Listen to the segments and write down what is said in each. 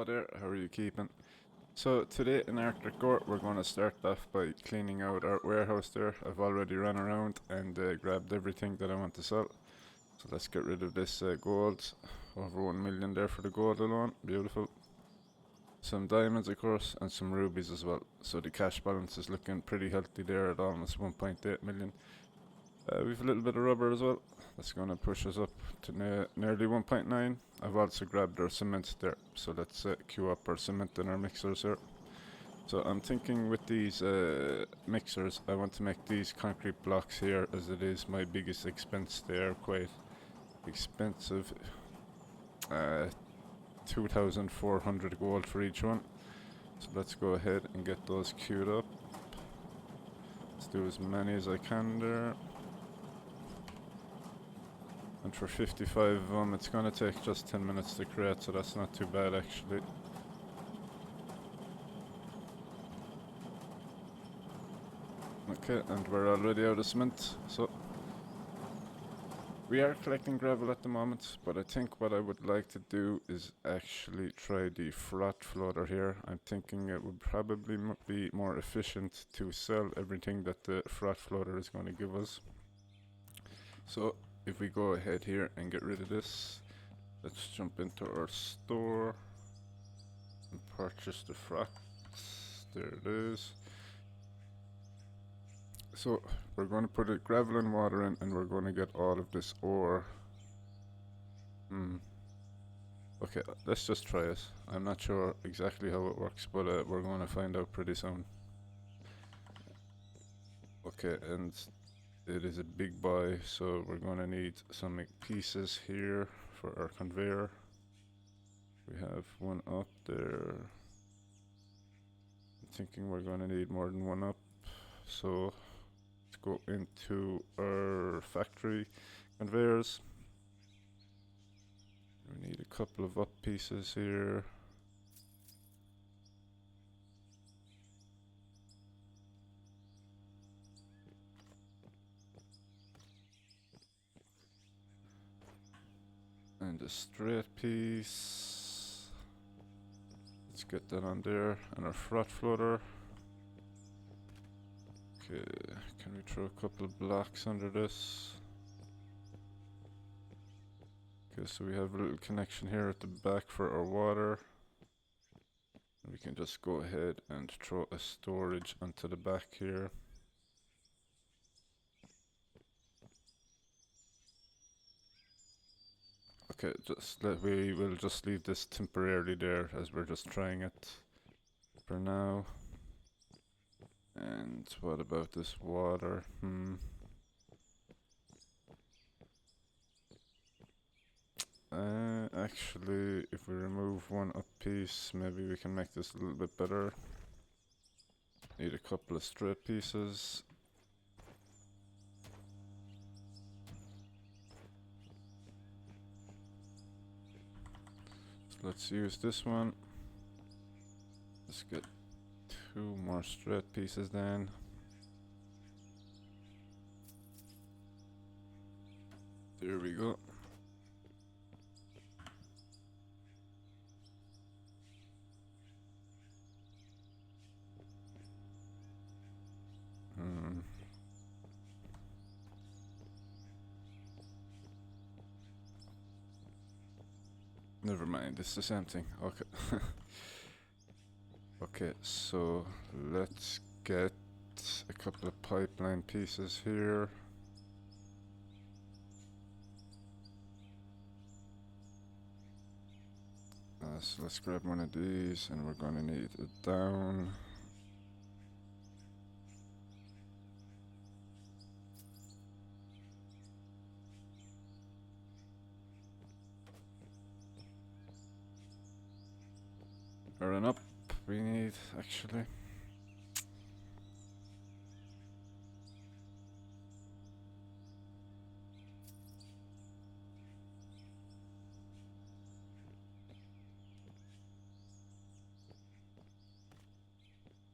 there, how are you keeping? So today in Artic Gore we're going to start off by cleaning out our warehouse there. I've already run around and grabbed everything that I want to sell. So let's get rid of this gold. Over 1 million there for the gold alone, beautiful. Some diamonds of course and some rubies as well. So the cash balance is looking pretty healthy there at almost 1.8 million. We've a little bit of rubber as well. That's going to push us up to nearly 1.9. I've also grabbed our cement there, so let's queue up our cement in our mixers here. So I'm thinking with these mixers, I want to make these concrete blocks here, as it is my biggest expense. They are quite expensive. 2,400 gold for each one. So let's go ahead and get those queued up. Let's do as many as I can there. And for 55 of them, it's gonna take just 10 minutes to create, so that's not too bad actually. Okay, and we're already out of cement, so we are collecting gravel at the moment, but I think what I would like to do is actually try the Froat floater here. I'm thinking it would probably be more efficient to sell everything that the Froat floater is going to give us. So if we go ahead here and get rid of this, let's jump into our store and purchase the Froat. There it is. So we're going to put gravel and water in, and we're going to get all of this ore. Okay, let's just try it. I'm not sure exactly how it works, but we're going to find out pretty soon. Okay, and it is a big buy, so we're going to need some pieces here for our conveyor. We have one up there. I'm thinking we're going to need more than one up, so let's go into our factory conveyors. We need a couple of up pieces here. And a straight piece. Let's get that on there. And our Froat floater. Okay, can we throw a couple of blocks under this? Okay, so we have a little connection here at the back for our water. And we can just go ahead and throw a storage onto the back here. Okay, we will just leave this temporarily there, as we're just trying it for now. And what about this water? Actually, if we remove one up piece, maybe we can make this a little bit better. Need a couple of straight pieces. So let's use this one. Let's get 2 more straight pieces then. There we go. Never mind, it's the same thing. Okay. Okay, so let's get a couple of pipeline pieces here. So let's grab one of these, and we're going to need it down. Or an up we need, actually.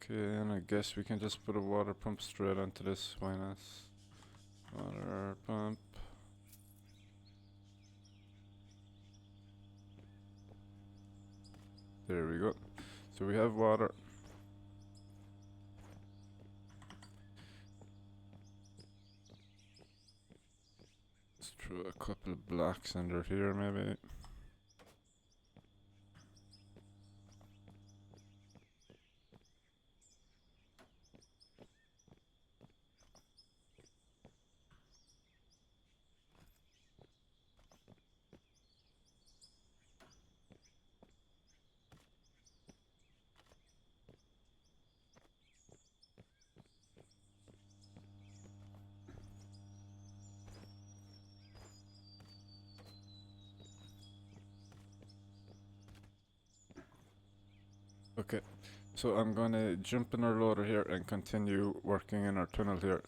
Okay, and I guess we can just put a water pump straight onto this. Why not? Water pump. There we go. So we have water. Let's throw a couple of blocks under here maybe. Okay, so I'm gonna jump in our loader here and continue working in our tunnel here.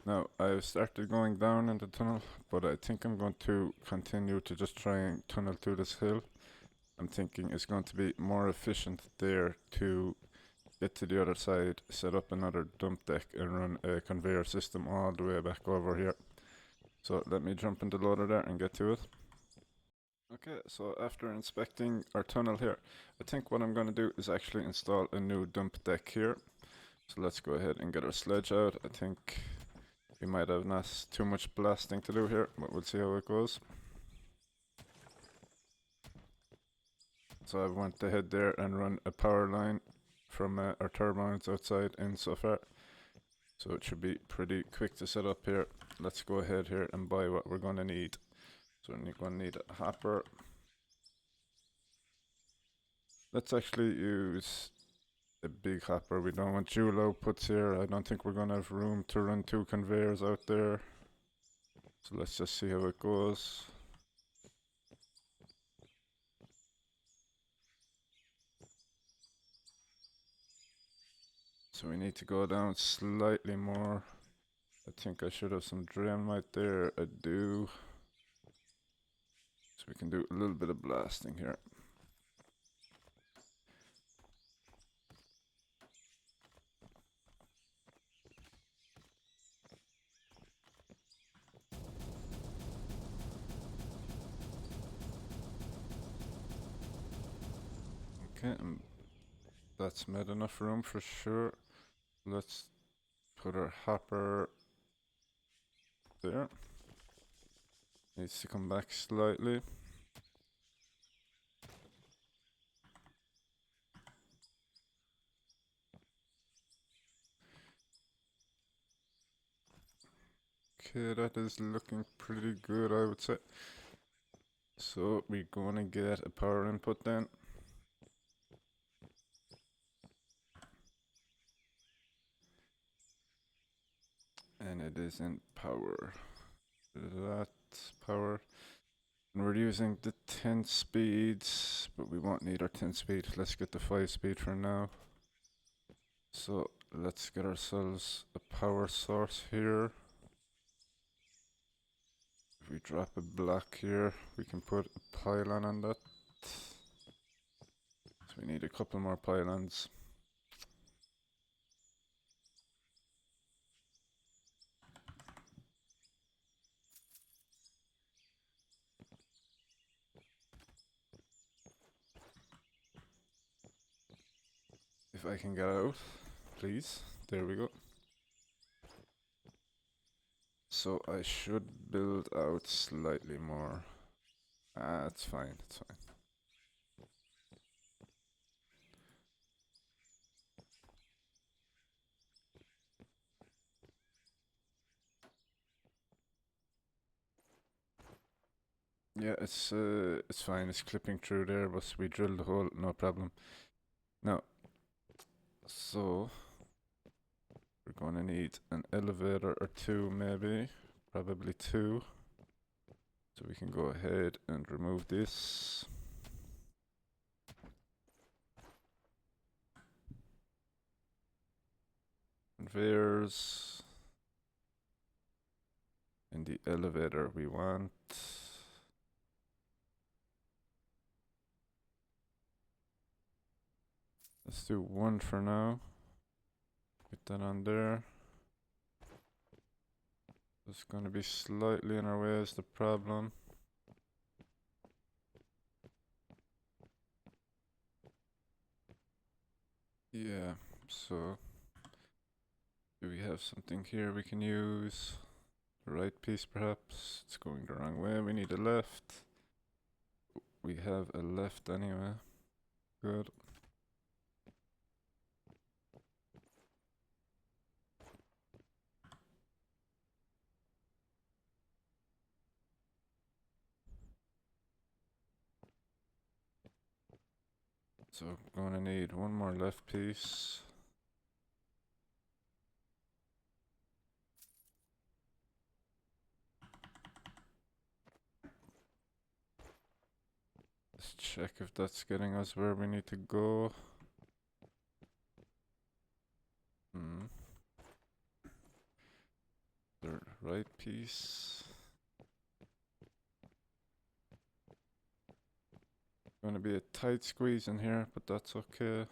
Now, I've started going down in the tunnel, but I think I'm going to continue to just try and tunnel through this hill. I'm thinking it's going to be more efficient there to get to the other side, set up another dump deck and run a conveyor system all the way back over here. So let me jump in the loader there and get to it. Okay, so after inspecting our tunnel here, I think what I'm going to do is actually install a new dump deck here. So let's go ahead and get our sledge out. I think we might have not too much blasting to do here, but we'll see how it goes. So I went ahead there and run a power line from our turbines outside in so far. So it should be pretty quick to set up here. Let's go ahead here and buy what we're going to need. So we're going to need a hopper. Let's actually use a big hopper. We don't want dual outputs here. I don't think we're going to have room to run 2 conveyors out there. So let's just see how it goes. So we need to go down slightly more. I think I should have some dynamite there. I do. So we can do a little bit of blasting here. Okay, that's made enough room for sure. Let's put our hopper there. Needs to come back slightly. Okay, that is looking pretty good, I would say. So we're gonna get a power input then. And it is in power. That's power. And we're using the 10 speeds, but we won't need our 10 speed. Let's get the 5 speed for now. So let's get ourselves a power source here. If we drop a block here, we can put a pylon on that. So we need a couple more pylons. If I can get out, please. There we go. So I should build out slightly more. It's fine, it's fine. Yeah, it's fine. It's clipping through there, but we drilled the hole, no problem. Now, so we're gonna need an elevator or 2 maybe, probably 2. So we can go ahead and remove this. Conveyors. In the elevator we want. Let's do 1 for now. Get that on there. It's gonna be slightly in our way is the problem. Yeah, so do we have something here we can use? The right piece perhaps? It's going the wrong way, we need a left. We have a left anyway. Good. So I'm gonna need one more left piece. Let's check if that's getting us where we need to go. The right piece. Gonna be a tight squeeze in here, but that's okay.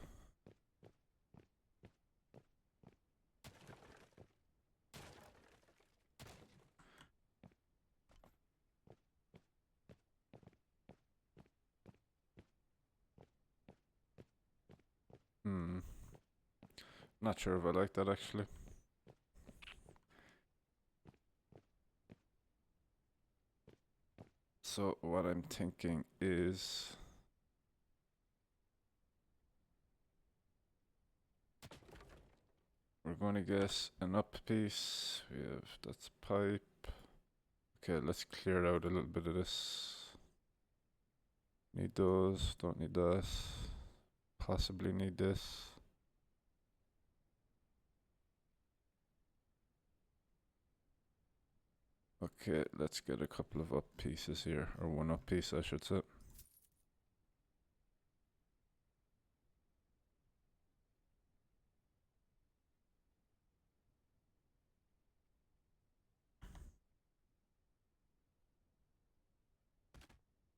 Not sure if I like that actually. So what I'm thinking is we're going to get an up piece. We have that's pipe. Okay, let's clear out a little bit of this. Need those, don't need that. Possibly need this. Okay, let's get a couple of up pieces here, or one up piece I should say.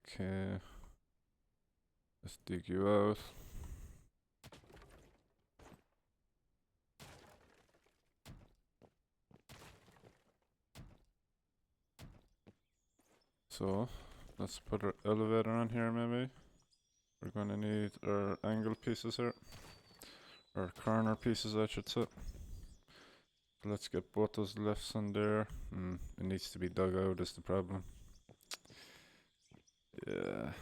Okay, let's dig you out. So, let's put our elevator on here maybe. We're gonna need our angle pieces here. Or corner pieces I should say. Let's get both those lefts on there. It needs to be dug out is the problem. Yeah.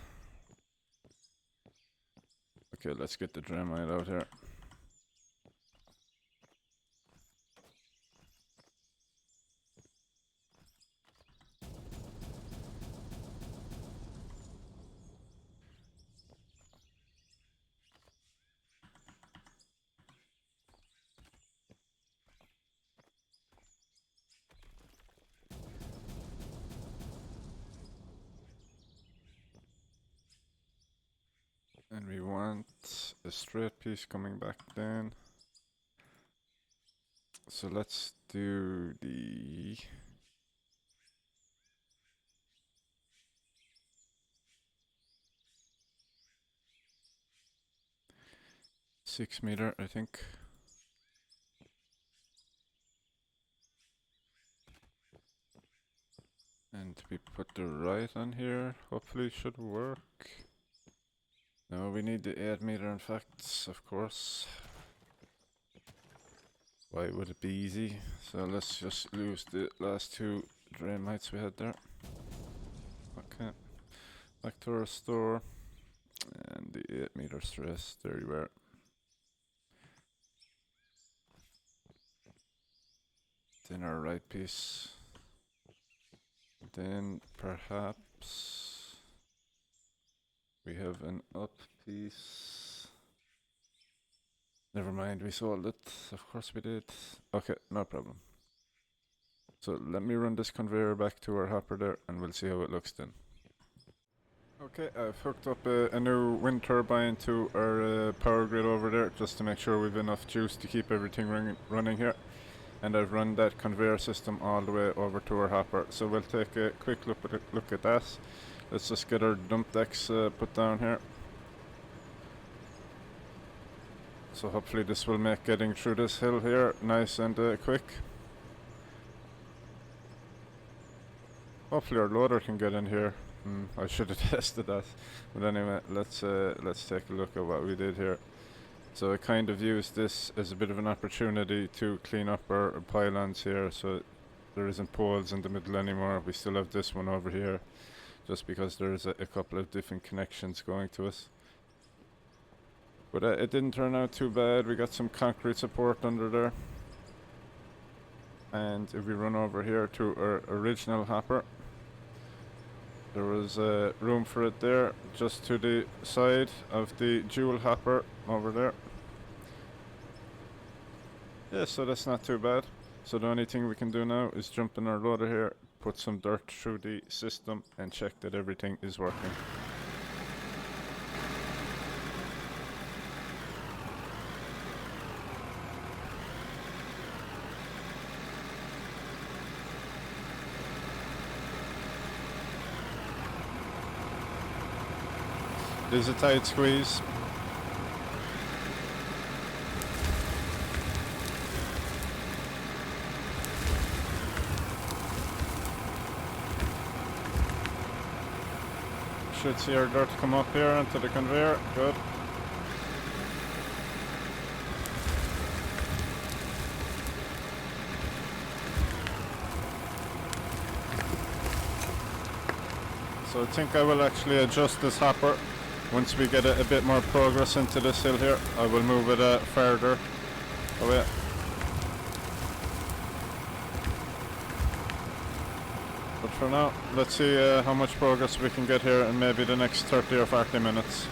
Okay, let's get the dramite out here. And we want a straight piece coming back down. So let's do the $6 I think. And we put the right on here. Hopefully it should work. No, we need the 8 meter in fact, of course. Why would it be easy? So let's just lose the last two dramites we had there. Okay. Back to our store. And the 8 meter stress, there you are. Then our right piece. Then perhaps we have an up piece. Never mind, we sold it. Of course we did. Okay, no problem. So let me run this conveyor back to our hopper there and we'll see how it looks then. Okay, I've hooked up a new wind turbine to our power grid over there just to make sure we've enough juice to keep everything running here. And I've run that conveyor system all the way over to our hopper. So we'll take a quick look at that. Let's just get our dump decks put down here. So hopefully this will make getting through this hill here nice and quick. Hopefully our loader can get in here. I should have tested that. But anyway, let's take a look at what we did here. So I kind of use this as a bit of an opportunity to clean up our pylons here, so there isn't poles in the middle anymore. We still have this one over here, just because there's a couple of different connections going to us. But it didn't turn out too bad. We got some concrete support under there. And if we run over here to our original hopper, there was room for it there, just to the side of the dual hopper over there. Yeah, so that's not too bad. So the only thing we can do now is jump in our loader here, put some dirt through the system and check that everything is working. There's a tight squeeze. Should see our dirt come up here onto the conveyor. Good. So I think I will actually adjust this hopper. Once we get a bit more progress into this hill here, I will move it further away. But for now, let's see how much progress we can get here in maybe the next 30 or 40 minutes.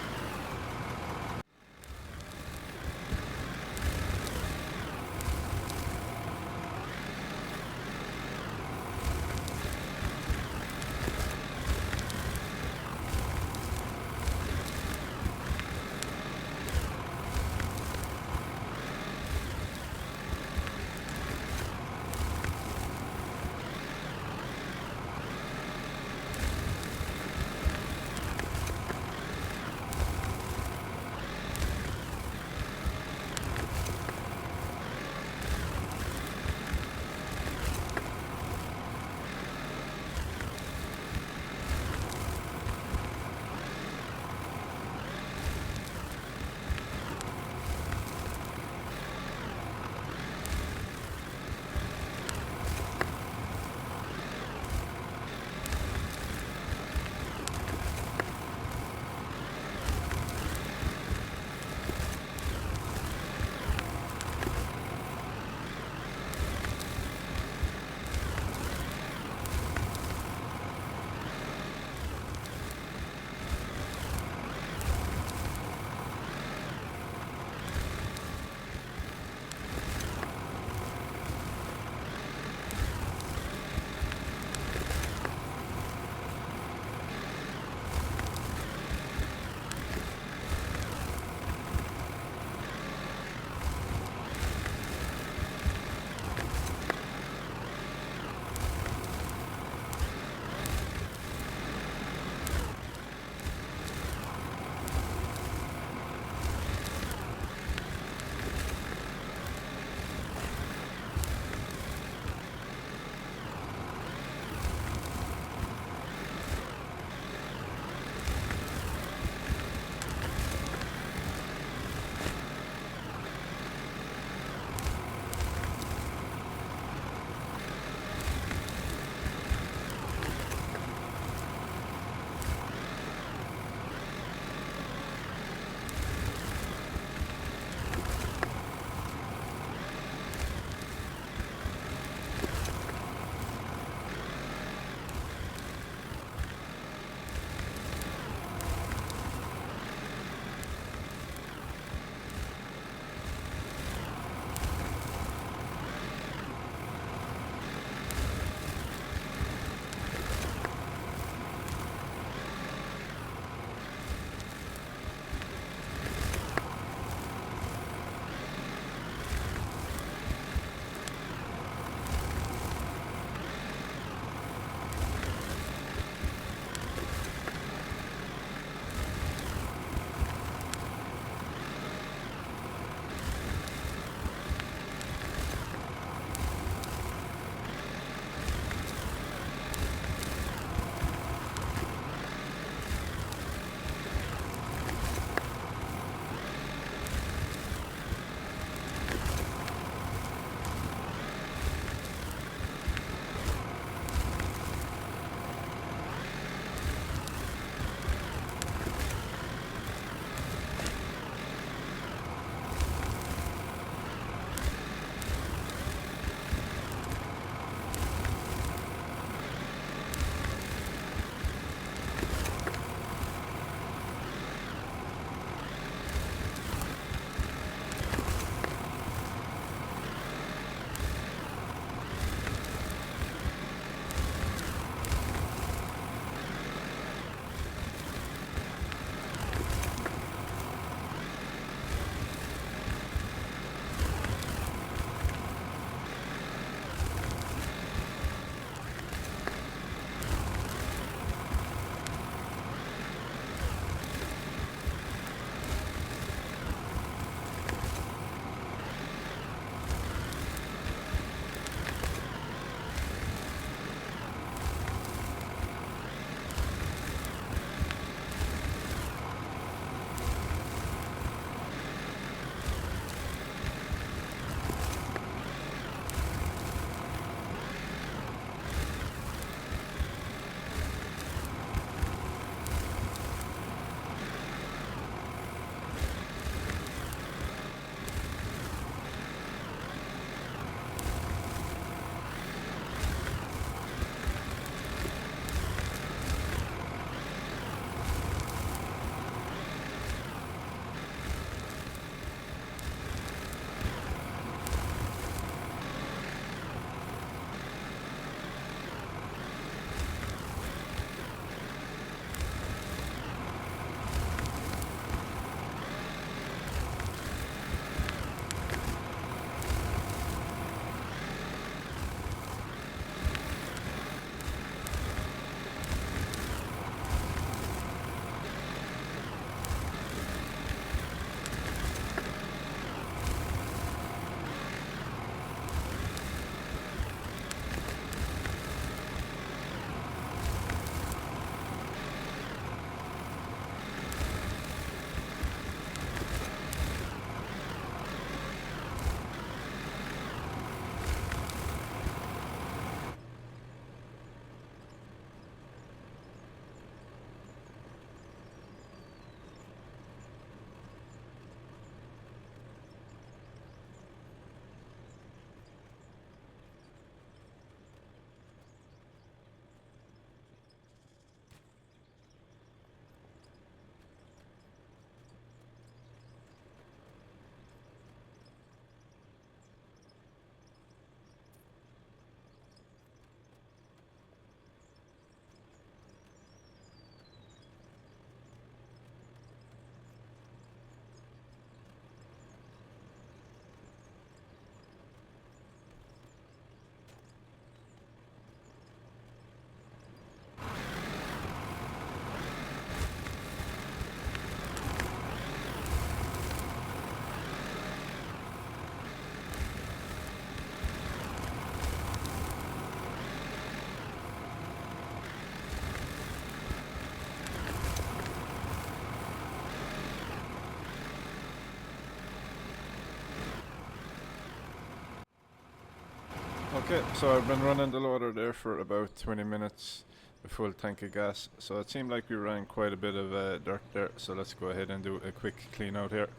Okay, so I've been running the loader there for about 20 minutes, a full tank of gas. So it seemed like we ran quite a bit of dirt there, so let's go ahead and do a quick clean out here.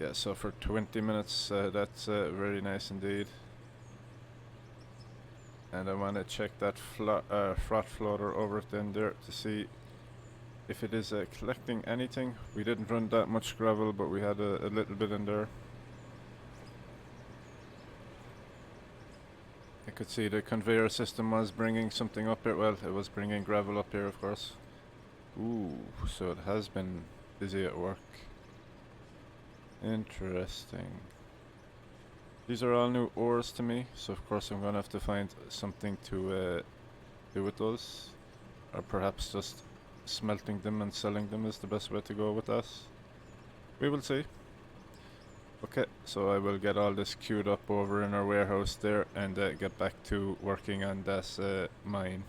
Yeah, so for 20 minutes, that's very nice indeed. And I want to check that froth floater over at the end there to see if it is collecting anything. We didn't run that much gravel, but we had a little bit in there. I could see the conveyor system was bringing something up here. Well, it was bringing gravel up here, of course. Ooh, so it has been busy at work. Interesting. These are all new ores to me, so of course I'm gonna have to find something to do with those. Or perhaps just smelting them and selling them is the best way to go with that. We will see. Okay, so I will get all this queued up over in our warehouse there and get back to working on this mine.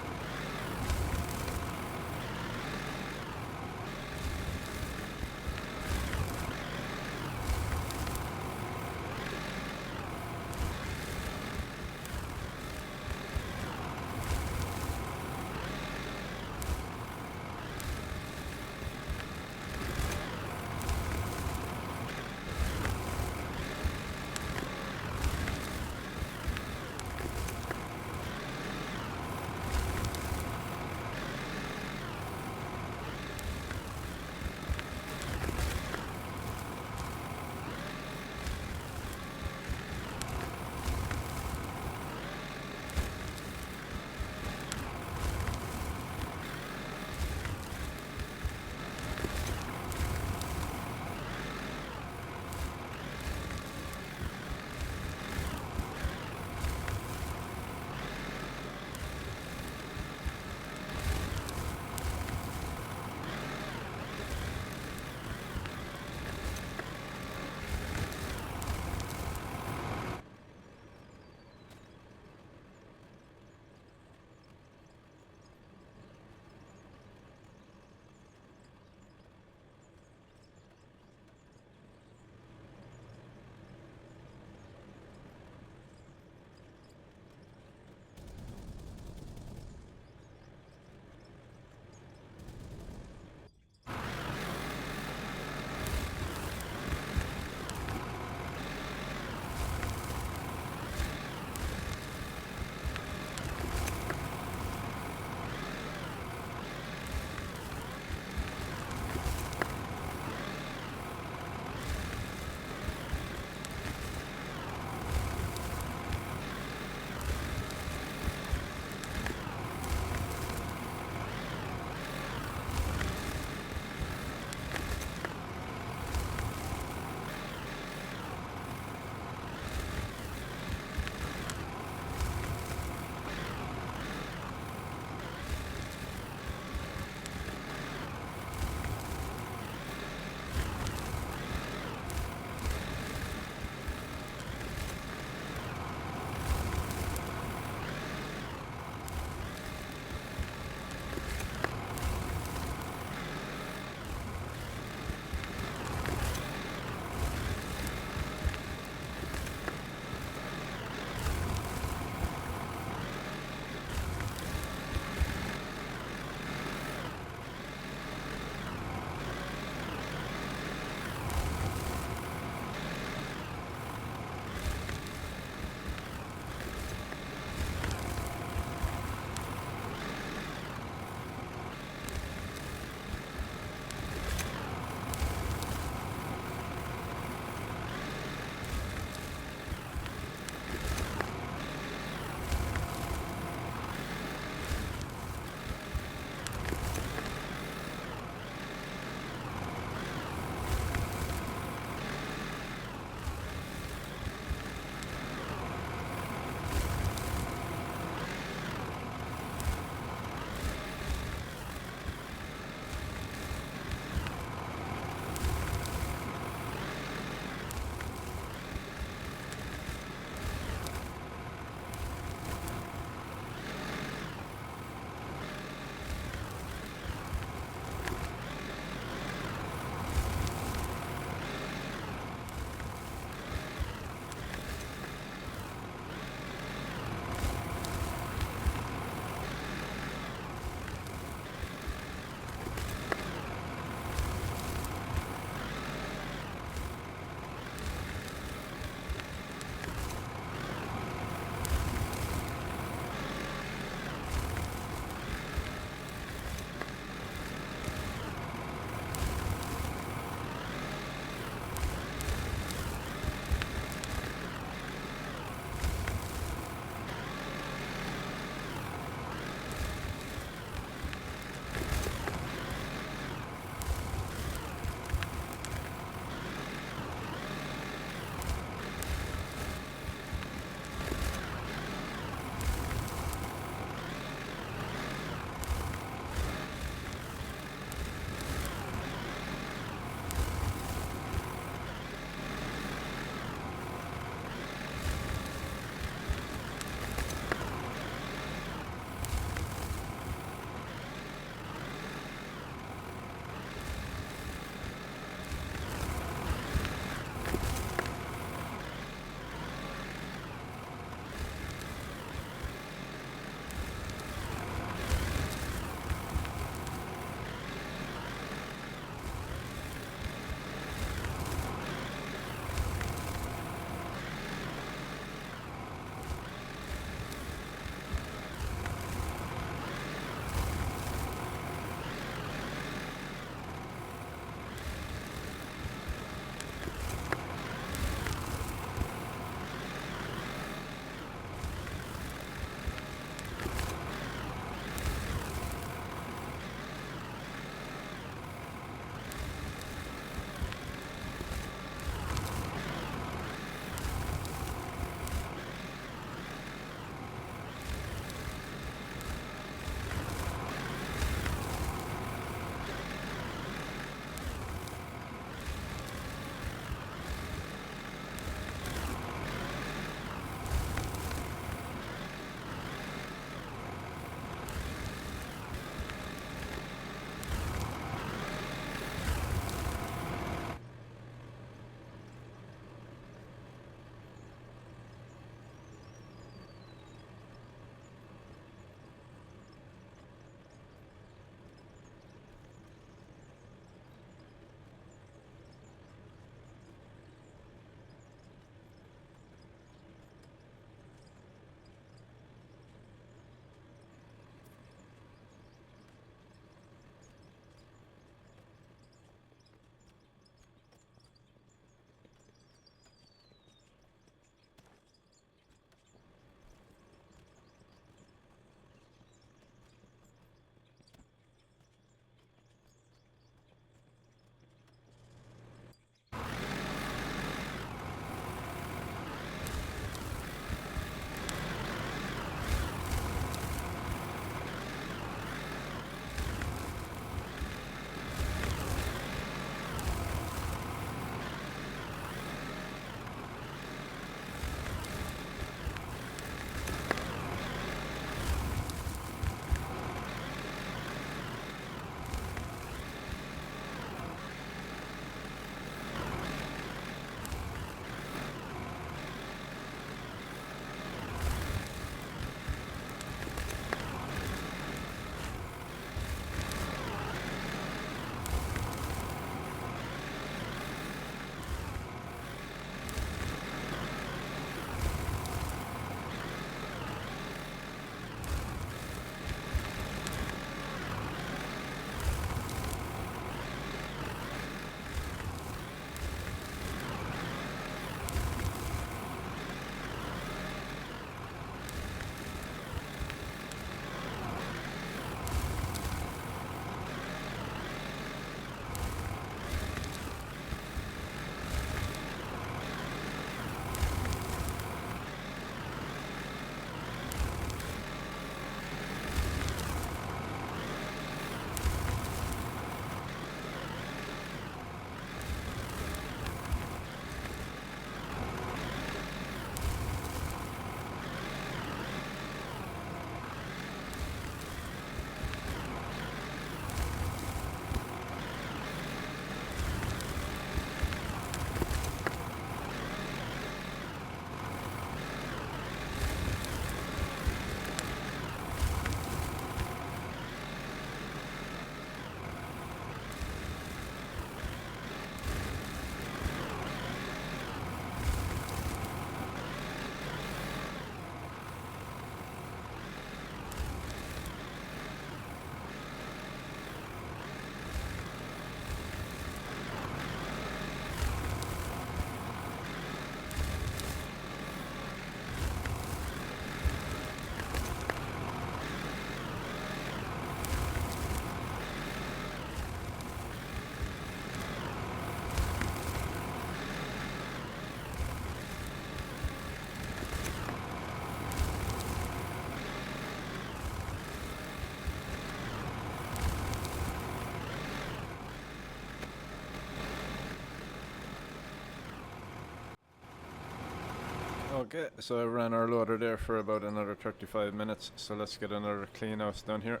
Okay, so I ran our loader there for about another 35 minutes, so let's get another clean out done here.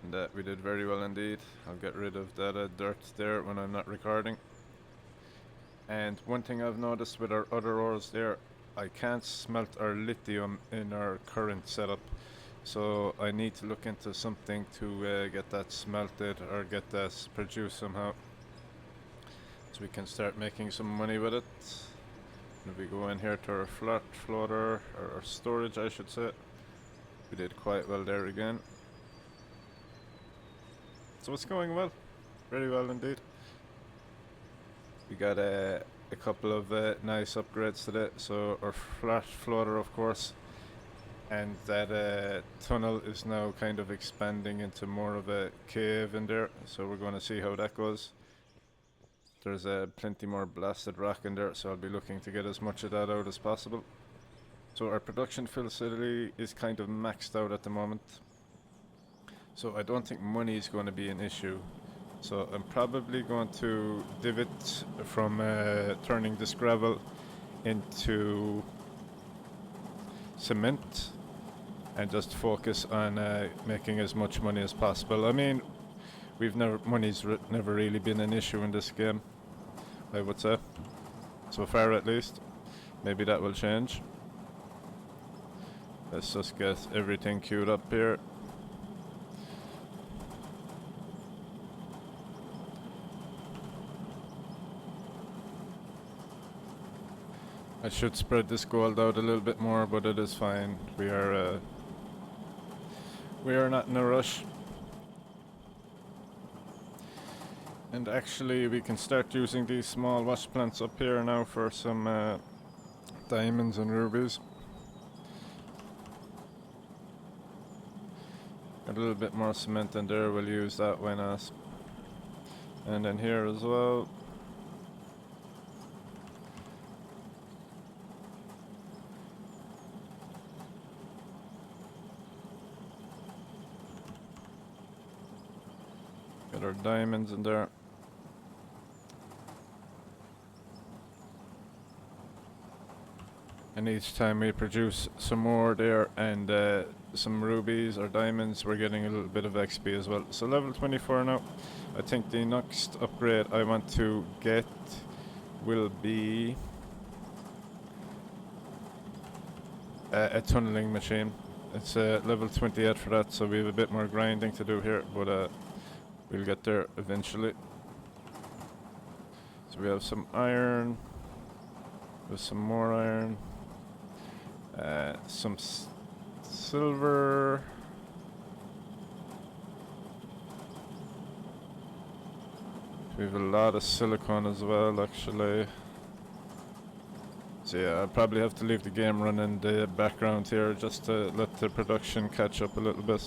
And we did very well indeed. I'll get rid of that dirt there when I'm not recording. And one thing I've noticed with our other ores there, I can't smelt our lithium in our current setup. So I need to look into something to get that smelted or get that produced somehow. So we can start making some money with it. If we go in here to our flat floater, or our storage I should say, we did quite well there again. So it's going well, very well indeed. We got a couple of nice upgrades today. So our flat floater, of course, and that tunnel is now kind of expanding into more of a cave in there. So we're going to see how that goes. There's plenty more blasted rock in there, so I'll be looking to get as much of that out as possible. So our production facility is kind of maxed out at the moment, so I don't think money is going to be an issue. So I'm probably going to divot from turning this gravel into cement and just focus on making as much money as possible. I mean, money's never really been an issue in this game, I would say, so far at least. Maybe that will change. Let's just get everything queued up here. I should spread this gold out a little bit more, but it is fine. We are not in a rush. And actually we can start using these small wash plants up here now for some diamonds and rubies. Got a little bit more cement in there, we'll use that, why not? And then here as well. Got our diamonds in there. And each time we produce some more there and some rubies or diamonds, we're getting a little bit of XP as well. So level 24 now. I think the next upgrade I want to get will be a tunneling machine. It's level 28 for that, so we have a bit more grinding to do here, but we'll get there eventually. So we have some iron, there's some more iron. Some silver. We have a lot of silicone as well, actually. So yeah, I'll probably have to leave the game running in the background here just to let the production catch up a little bit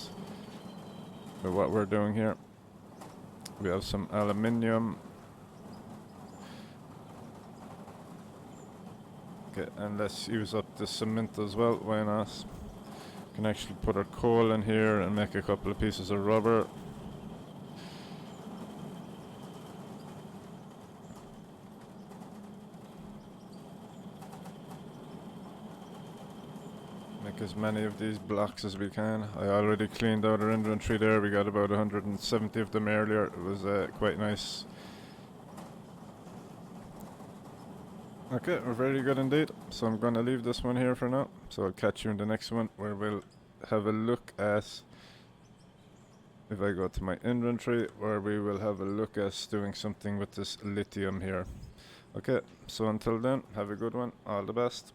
with what we're doing here. We have some aluminium. Okay, and let's use up the cement as well, why not? We can actually put our coal in here and make a couple of pieces of rubber. Make as many of these blocks as we can. I already cleaned out our inventory there, we got about 170 of them earlier, it was quite nice. Okay, we're very good indeed. So I'm going to leave this one here for now. So I'll catch you in the next one where we'll have a look at, if I go to my inventory, where we will have a look at doing something with this lithium here. Okay, so until then, have a good one. All the best.